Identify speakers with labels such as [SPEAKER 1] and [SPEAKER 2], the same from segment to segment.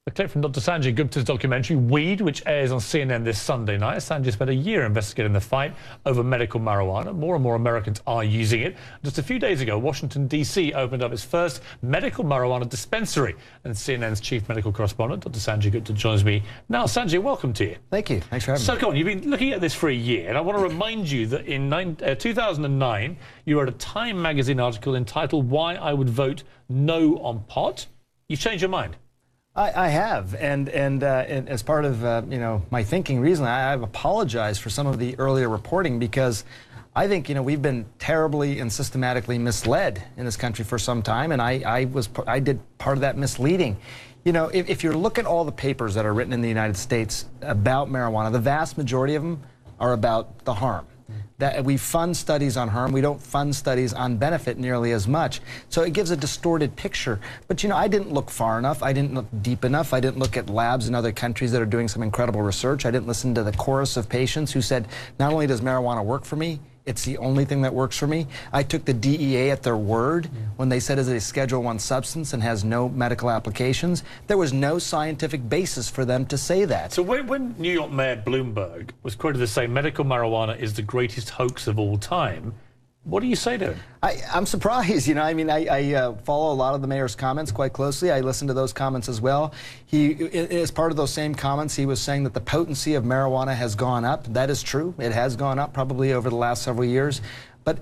[SPEAKER 1] A clip from Dr. Sanjay Gupta's documentary, Weed, which airs on CNN this Sunday night. Sanjay spent a year investigating the fight over medical marijuana. More and more Americans are using it. Just a few days ago, Washington, D.C. opened up its first medical marijuana dispensary. And CNN's chief medical correspondent, Dr. Sanjay Gupta, joins me now. Sanjay, welcome to you.
[SPEAKER 2] Thank you. Thanks for having me.
[SPEAKER 1] So, come on, you've been looking at this for a year, and I want to remind you that in 2009, you wrote a Time magazine article entitled Why I Would Vote No on Pot. You've changed your mind.
[SPEAKER 2] I have, and as part of my thinking recently, I've apologized for some of the earlier reporting because I think we've been terribly and systematically misled in this country for some time, and I did part of that misleading. If you look at all the papers that are written in the United States about marijuana, the vast majority of them are about the harm. That we fund studies on harm, we don't fund studies on benefit nearly as much. So it gives a distorted picture. But I didn't look far enough, I didn't look deep enough, I didn't look at labs in other countries that are doing some incredible research. I didn't listen to the chorus of patients who said, not only does marijuana work for me, it's the only thing that works for me. I took the DEA at their word when they said it's a Schedule I substance and has no medical applications. There was no scientific basis for them to say that.
[SPEAKER 1] So when New York Mayor Bloomberg was quoted as saying medical marijuana is the greatest hoax of all time, what do you say to him?
[SPEAKER 2] I'm surprised. I follow a lot of the mayor's comments quite closely. I listen to those comments as well. As part of those same comments, he was saying that the potency of marijuana has gone up. That is true. It has gone up probably over the last several years. But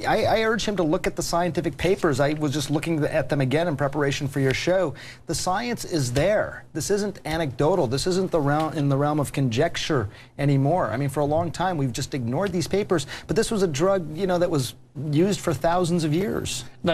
[SPEAKER 2] I urge him to look at the scientific papers. I was just looking at them again in preparation for your show. The science is there. This isn't anecdotal. This isn't in the realm of conjecture anymore. I mean, for a long time, we've just ignored these papers. But this was a drug, that was used for thousands of years.